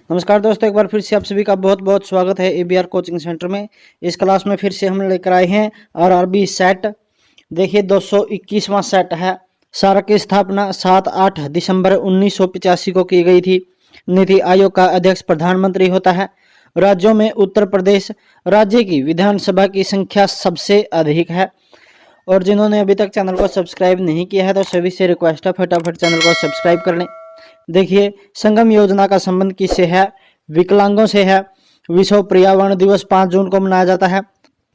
नमस्कार दोस्तों, एक बार फिर से आप सभी का बहुत बहुत स्वागत है एबीआर कोचिंग सेंटर में। इस क्लास में फिर से हम लेकर आए हैं आरआरबी सेट। देखिए 221वां सेट है। सारा की स्थापना 7-8 दिसंबर 1985 को की गई थी। नीति आयोग का अध्यक्ष प्रधानमंत्री होता है। राज्यों में उत्तर प्रदेश राज्य की विधानसभा की संख्या सबसे अधिक है। और जिन्होंने अभी तक चैनल को सब्सक्राइब नहीं किया है तो सभी से रिक्वेस्ट है फटाफट चैनल को सब्सक्राइब कर लें। देखिए संगम योजना का संबंध किससे है? विकलांगों से है। विश्व पर्यावरण दिवस 5 जून को मनाया जाता है।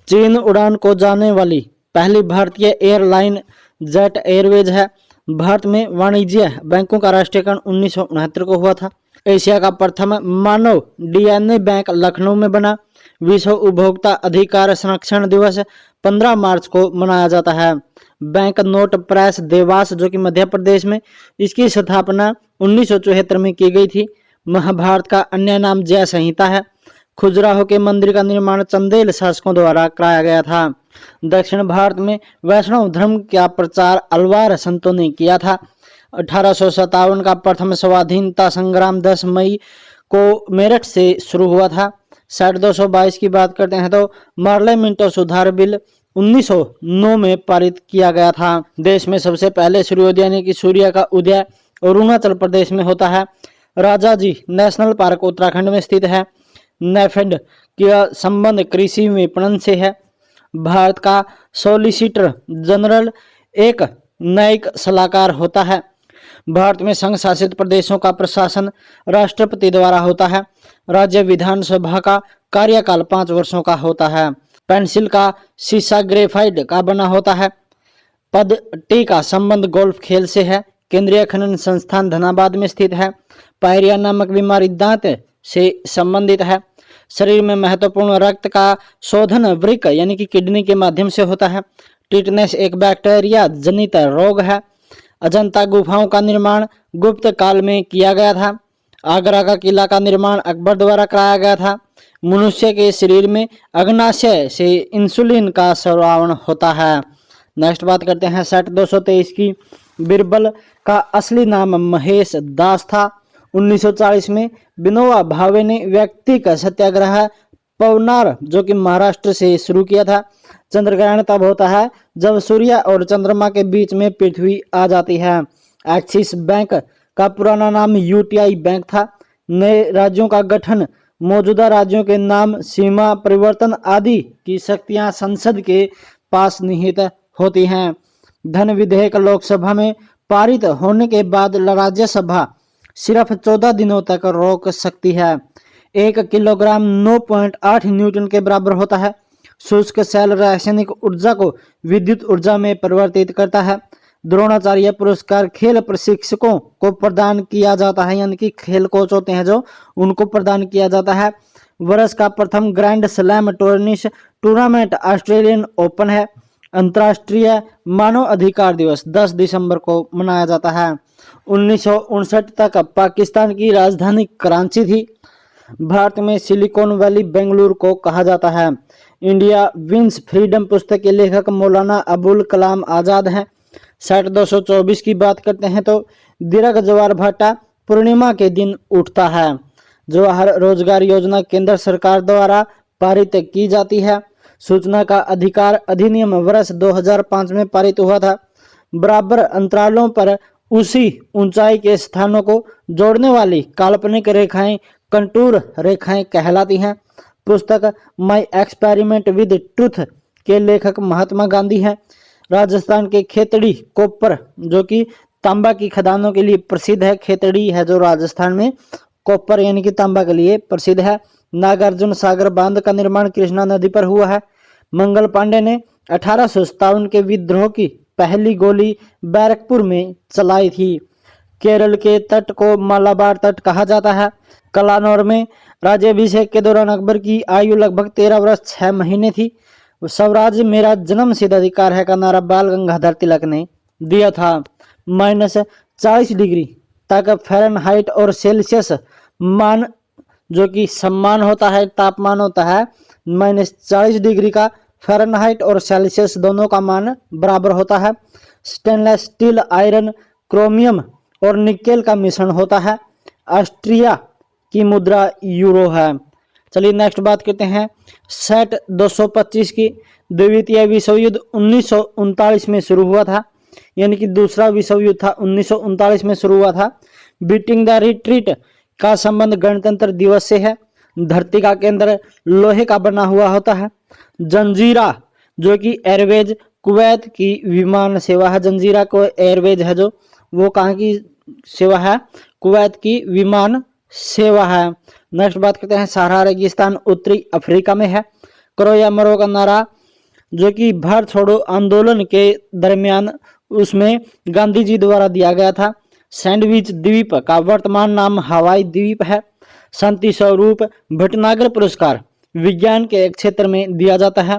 चीन उड़ान को जाने वाली पहली भारतीय एयरलाइन जेट एयरवेज है। भारत में वाणिज्य बैंकों का राष्ट्रीयकरण 1969 को हुआ था। एशिया का प्रथम मानव डीएनए बैंक लखनऊ में बना। विश्व उपभोक्ता अधिकार संरक्षण दिवस 15 मार्च को मनाया जाता है। बैंक नोट प्रेस देवास जो कि मध्य प्रदेश में, इसकी स्थापना 1974 में की गई थी। महाभारत का अन्य नाम जय संहिता है। खजुराहो के मंदिर का निर्माण चंदेल शासकों द्वारा कराया गया था। दक्षिण भारत में वैष्णव धर्म का प्रचार अलवार संतों ने किया था। 1857 का प्रथम स्वाधीनता संग्राम 10 मई को मेरठ से शुरू हुआ था। सेट 222 की बात करते हैं तो मार्ले मिंटो सुधार बिल 1909 में पारित किया गया था। देश में सबसे पहले सूर्योदय यानी कि सूर्य का उदय अरुणाचल प्रदेश में होता है। राजाजी नेशनल पार्क उत्तराखंड में स्थित है। नेफेड का संबंध कृषि विपणन से है। भारत का सॉलिसिटर जनरल एक न्यायिक सलाहकार होता है। भारत में संघ शासित प्रदेशों का प्रशासन राष्ट्रपति द्वारा होता है। राज्य विधानसभा का कार्यकाल 5 वर्षों का होता है। पेंसिल का शीशा ग्रेफाइट का बना होता है। पद टी का संबंध गोल्फ खेल से है। केंद्रीय खनन संस्थान धनाबाद में स्थित है। पायरिया नामक बीमारी दांत से संबंधित है। शरीर में महत्वपूर्ण रक्त का शोधन वृक्क यानी कि किडनी के माध्यम से होता है। टिटनेस एक बैक्टीरिया जनित रोग है। अजंता गुफाओं का निर्माण गुप्त काल में किया गया था। आगरा का किला का निर्माण अकबर द्वारा कराया गया था। मनुष्य के शरीर में अग्नाशय से इंसुलिन का स्रावण होता है। नेक्स्ट बात करते हैं सेट 223 की। बिरबल का असली नाम महेश दास था। 1940 में विनोबा भावे ने व्यक्तिगत सत्याग्रह पवनार जो कि महाराष्ट्र से शुरू किया था। चंद्रग्रहण तब होता है जब सूर्य और चंद्रमा के बीच में पृथ्वी आ जाती है। एक्सिस बैंक का पुराना नाम यूटीआई बैंक था। नए राज्यों का गठन, मौजूदा राज्यों के नाम, सीमा परिवर्तन आदि की शक्तियां संसद के पास निहित होती हैं। धन विधेयक लोकसभा में पारित होने के बाद राज्यसभा सिर्फ 14 दिनों तक रोक सकती है। 1 किलोग्राम 9.8 न्यूटन के बराबर होता है। शुष्क सेल रासायनिक ऊर्जा को विद्युत ऊर्जा में परिवर्तित करता है। द्रोणाचार्य पुरस्कार खेल प्रशिक्षकों को प्रदान किया जाता है, यानी कि खेल कोच होते हैं जो, उनको प्रदान किया जाता है। वर्ष का प्रथम grand slam tennis tournament Australian open है। अंतर्राष्ट्रीय मानव अधिकार दिवस 10 दिसंबर को मनाया जाता है। 1959 तक पाकिस्तान की राजधानी कराची थी। भारत में सिलिकॉन वैली बेंगलुरु को कहा जाता है। इंडिया विंस फ्रीडम पुस्तक के लेखक मौलाना अबुल कलाम आजाद हैं। सेट 224 की बात करते हैं तो दीर्घ जवार भाटा पूर्णिमा के दिन उठता है। जवाहर रोजगार योजना केंद्र सरकार द्वारा पारित की जाती है। सूचना का अधिकार अधिनियम वर्ष 2005 में पारित हुआ था। बराबर अंतरालों पर उसी ऊंचाई के स्थानों को जोड़ने वाली काल्पनिक रेखाएं कंटूर रेखाएं कहलाती हैं। पुस्तक माई एक्सपेरिमेंट विद ट्रुथ के लेखक महात्मा गांधी हैं। राजस्थान के खेतड़ी कोपर जो कि तांबा की खदानों के लिए प्रसिद्ध है। खेतड़ी है जो राजस्थान में, कोपर यानी कि तांबा के लिए प्रसिद्ध है। नागार्जुन सागर बांध का निर्माण कृष्णा नदी पर हुआ है। मंगल पांडे ने 1857 के विद्रोह की पहली गोली बैरकपुर में चलाई थी। केरल के तट को मालाबार तट कहा जाता है। कलानौर में राज्याभिषेक के दौरान अकबर की आयु लगभग 13 वर्ष 6 महीने थी। स्वराज मेरा जन्म सिद्ध अधिकार है का नारा बाल गंगाधर तिलक ने दिया था। -40 डिग्री तक फ़ारेनहाइट और सेल्सियस मान जो कि सम्मान होता है, तापमान होता है। -40 डिग्री का फ़ारेनहाइट और सेल्सियस दोनों का मान बराबर होता है। स्टेनलेस स्टील, आयरन, क्रोमियम और निकेल का मिश्रण होता है। ऑस्ट्रिया की मुद्रा यूरो है। चलिए नेक्स्ट बात करते हैं सेट 225 की। द्वितीय विश्व युद्ध 1939 में शुरू हुआ था, यानी कि दूसरा विश्व युद्ध था 1939 में शुरू हुआ था। बीटिंग द रिट्रीट का संबंध गणतंत्र दिवस से है। धरती का केंद्र लोहे का बना हुआ होता है। जंजीरा जो कि एयरवेज कुवैत की विमान सेवा है। जंजीरा को एयरवेज है जो वो कहाँ की सेवा है? कुवैत की विमान सेवा है। नेक्स्ट बात करते हैं सहारा रेगिस्तान उत्तरी अफ्रीका में है। करो या मरो का नारा जो कि भारत छोड़ो आंदोलन के दरमियान उसमें गांधी जी द्वारा दिया गया था। सैंडविच द्वीप का वर्तमान नाम हवाई द्वीप है। शांति स्वरूप भटनागर पुरस्कार विज्ञान के क्षेत्र में दिया जाता है।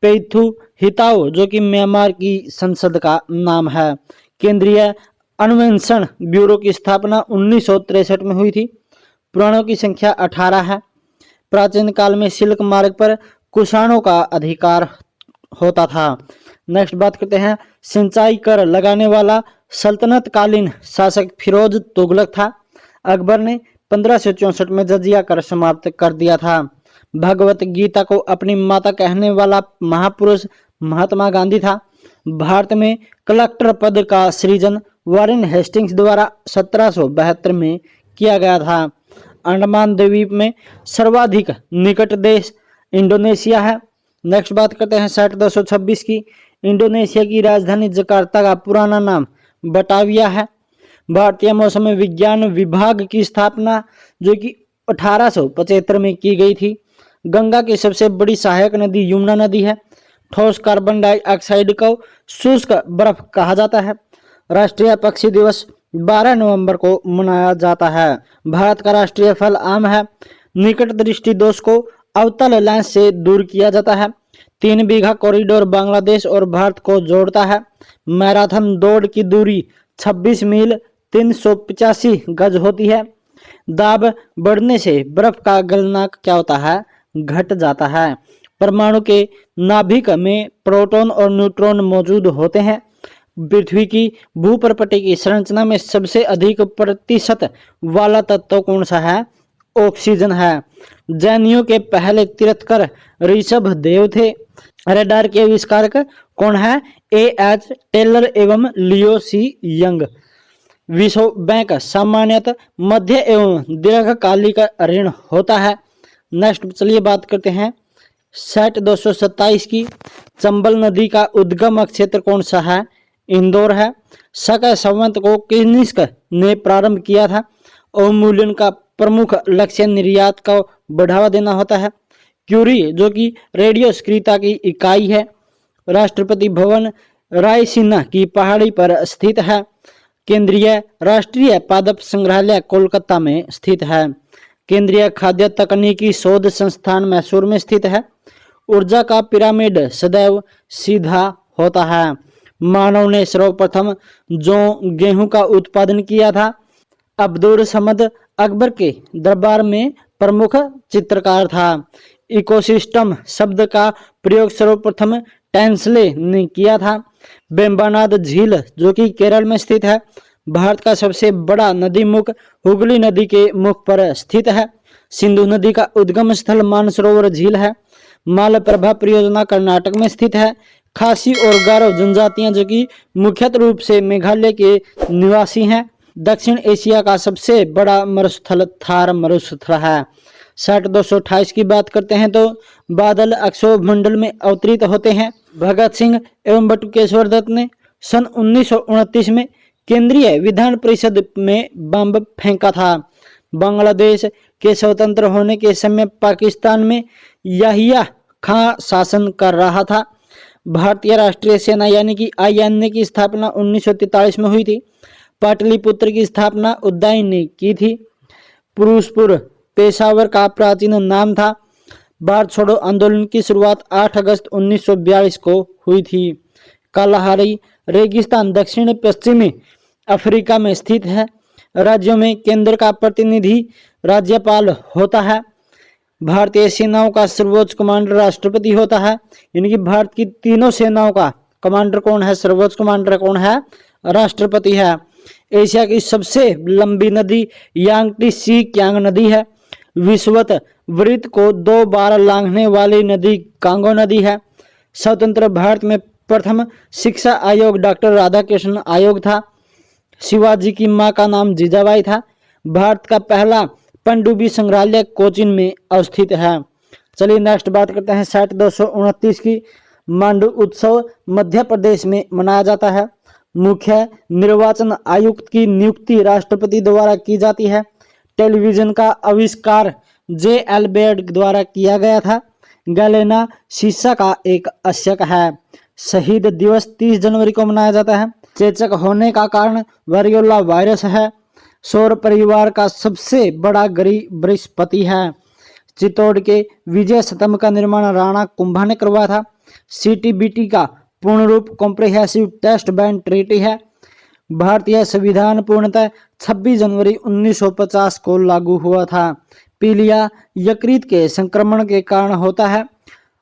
पेथू हिताओ जो कि म्यांमार की संसद का नाम है। केंद्रीय अन्वेषण ब्यूरो की स्थापना 1963 में हुई थी। पुराणों की संख्या 18 है। प्राचीन काल में सिल्क मार्ग पर कुषाणों का अधिकार होता था। नेक्स्ट बात करते हैं सिंचाई कर लगाने वाला सल्तनत कालीन शासक फिरोज तुगलक था। अकबर ने 1564 में जजिया कर समाप्त कर दिया था। भगवत गीता को अपनी माता कहने वाला महापुरुष महात्मा गांधी था। भारत में कलेक्टर पद का सृजन वारेन हेस्टिंग्स द्वारा 1772 में किया गया था। अंडमान द्वीप में सर्वाधिक निकट देश इंडोनेशिया है। नेक्स्ट बात करते हैं सेट 226 की। इंडोनेशिया की राजधानी जकार्ता का पुराना नाम बटाविया है। भारतीय मौसम विज्ञान विभाग की स्थापना जो कि 1875 में की गई थी। गंगा की सबसे बड़ी सहायक नदी यमुना नदी है। ठोस कार्बन डाइऑक्साइड को शुष्क बर्फ कहा जाता है। राष्ट्रीय पक्षी दिवस 12 नवंबर को मनाया जाता है। भारत का राष्ट्रीय फल आम है। निकट दृष्टि दोष को अवतल लेंस से दूर किया जाता है। 3 बीघा कॉरिडोर बांग्लादेश और भारत को जोड़ता है। मैराथन दौड़ की दूरी 26 मील 385 गज होती है। दाब बढ़ने से बर्फ का गलना क्या होता है? घट जाता है। परमाणु के नाभिक में प्रोटॉन और न्यूट्रॉन मौजूद होते हैं। पृथ्वी की भूप्रपटी की संरचना में सबसे अधिक प्रतिशत वाला तत्व कौन सा है? ऑक्सीजन है। जैनियों के पहले तीर्थकर ऋषभ देव थे। रडार के आविष्कारक कौन है? A.H. टेलर एवं लियो सी यंग। विश्व बैंक सामान्यतः मध्य एवं दीर्घकालिक ऋण होता है। नेक्स्ट चलिए बात करते हैं सेट 227 की। चंबल नदी का उद्गम क्षेत्र कौन सा है? इंदौर है। शक संवत को किनिस्क ने प्रारंभ किया था। अवमूल्यन का प्रमुख लक्ष्य निर्यात को बढ़ावा देना होता है। क्यूरी जो कि रेडियो सक्रियता की इकाई है। राष्ट्रपति भवन रायसीना की पहाड़ी पर स्थित है। केंद्रीय राष्ट्रीय पादप संग्रहालय कोलकाता में स्थित है। केंद्रीय खाद्य तकनीकी शोध संस्थान मैसूर में स्थित है। ऊर्जा का पिरामिड सदैव सीधा होता है। मानव ने सर्वप्रथम जौ गेहूं का उत्पादन किया था। अब्दुल समद अकबर के दरबार में प्रमुख चित्रकार था। इकोसिस्टम शब्द का प्रयोग सर्वप्रथम टेंसले ने किया था। बेम्बानाद झील जो कि केरल में स्थित है। भारत का सबसे बड़ा नदी मुख हुगली नदी के मुख पर स्थित है। सिंधु नदी का उद्गम स्थल मानसरोवर झील है। मालप्रभा परियोजना कर्नाटक में स्थित है। खासी और गारो जनजातियां जो कि मुख्यतः रूप से मेघालय के निवासी हैं। दक्षिण एशिया का सबसे बड़ा मरुस्थल थार मरुस्थल है। सेट 228 की बात करते हैं तो बादल अक्षोभ मंडल में अवतरित होते हैं। भगत सिंह एवं बटुकेश्वर दत्त ने सन 1929 में केंद्रीय विधान परिषद में बम फेंका था। बांग्लादेश के स्वतंत्र होने के समय पाकिस्तान में याहिया खां शासन कर रहा था। भारतीय राष्ट्रीय सेना यानी कि INA की स्थापना 1943 में हुई थी। पाटलिपुत्र की स्थापना उदयन ने की थी। पुरुषपुर पेशावर का प्राचीन नाम था। भारत छोड़ो आंदोलन की शुरुआत 8 अगस्त 1942 को हुई थी। कालाहारी रेगिस्तान दक्षिण पश्चिमी अफ्रीका में स्थित है। राज्यों में केंद्र का प्रतिनिधि राज्यपाल होता है। भारतीय सेनाओं का सर्वोच्च कमांडर राष्ट्रपति होता है। यानी कि भारत की तीनों सेनाओं का कमांडर कौन है? सर्वोच्च कमांडर कौन है? राष्ट्रपति है। एशिया की सबसे लंबी नदी यांगटी सी क्यांग नदी है। विश्वत वृत्त को 2 बार लांघने वाली नदी कांगो नदी है। स्वतंत्र भारत में प्रथम शिक्षा आयोग डॉक्टर राधाकृष्ण आयोग था। शिवाजी की मां का नाम जीजाबाई था। भारत का पहला पनडुब्बी संग्रहालय कोचीन में अवस्थित है। चलिए नेक्स्ट बात करते हैं सेट 229 की। मांडू उत्सव मध्य प्रदेश में मनाया जाता है। मुख्य निर्वाचन आयुक्त की नियुक्ति राष्ट्रपति द्वारा की जाती है। टेलीविजन का आविष्कार J.L. बेड द्वारा किया गया था। गैलेना शीशा का एक अश्यक है। शहीद दिवस 30 जनवरी को मनाया जाता है। चेचक होने का कारण वारियोला वायरस है। सौर परिवार का सबसे बड़ा गरीब बृहस्पति है। चित्तौड़ के विजय स्तंभ का निर्माण राणा कुंभा ने करवाया था। CTBT का पूर्ण रूप कॉम्प्रिहेंसिव टेस्ट बैंड ट्रीटी है। भारतीय संविधान पूर्णतः 26 जनवरी 1950 को लागू हुआ था। पीलिया यकृत के संक्रमण के कारण होता है।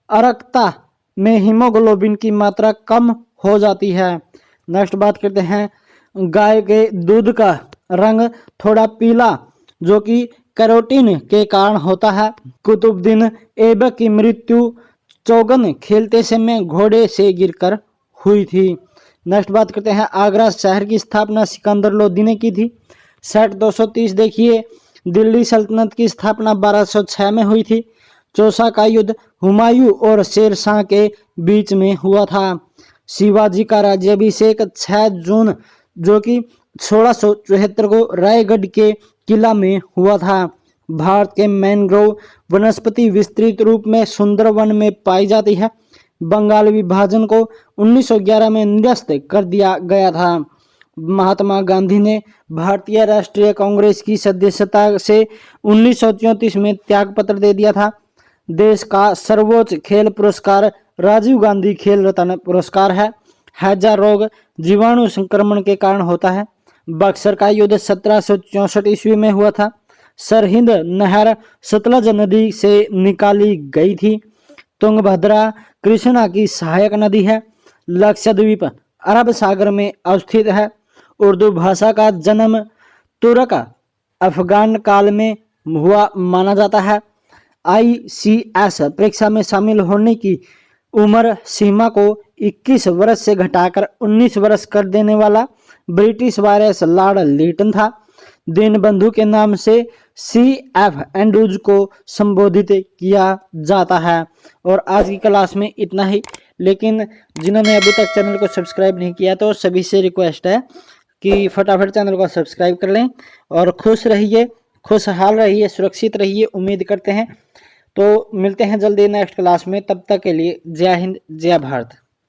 अरक्तता में हीमोग्लोबिन की मात्रा कम हो जाती है। नेक्स्ट बात करते हैं गाय के दूध का रंग थोड़ा पीला जो कि कैरोटीन के कारण होता है। कुतुबुद्दीन ऐबक की मृत्यु चौगन खेलते समय घोड़े से गिरकर हुई थी। नेक्स्ट बात करते हैं आगरा शहर की स्थापना सिकंदर लोदी ने की थी। सेट 230 देखिए। दिल्ली सल्तनत की स्थापना 1206 में हुई थी। चौसा का युद्ध हुमायूं और शेर शाह के बीच में हुआ था। शिवाजी का राज्याभिषेक 6 जून जो कि 1674 को रायगढ़ के किला में हुआ था। भारत के मैनग्रोव वनस्पति विस्तृत रूप में सुंदरवन में पाई जाती है। बंगाल विभाजन को 1911 में निरस्त कर दिया गया था। महात्मा गांधी ने भारतीय राष्ट्रीय कांग्रेस की सदस्यता से 1934 में त्यागपत्र दे दिया था। देश का सर्वोच्च खेल पुरस्कार राजीव गांधी खेल रत्न पुरस्कार है। हैजा रोग जीवाणु संक्रमण के कारण होता है। बक्सर का युद्ध 1764 ईस्वी में हुआ था। सरहिंद नहर सतलज नदी से निकाली गई थी। तुंगभद्रा कृष्णा की सहायक नदी है। लक्षद्वीप अरब सागर में अवस्थित है। उर्दू भाषा का जन्म तुर्क अफगान काल में हुआ माना जाता है। ICS परीक्षा में शामिल होने की उम्र सीमा को 21 वर्ष से घटाकर 19 वर्ष कर देने वाला ब्रिटिश वायरस लॉर्ड लिटन था। दीनबंधु के नाम से CF एंड्रूज को संबोधित किया जाता है। और आज की क्लास में इतना ही। लेकिन जिन्होंने अभी तक चैनल को सब्सक्राइब नहीं किया तो सभी से रिक्वेस्ट है कि फटाफट चैनल को सब्सक्राइब कर लें और खुश रहिए, खुशहाल रहिए, सुरक्षित रहिए। उम्मीद करते हैं तो मिलते हैं जल्दी नेक्स्ट क्लास में। तब तक के लिए जय हिंद, जय भारत।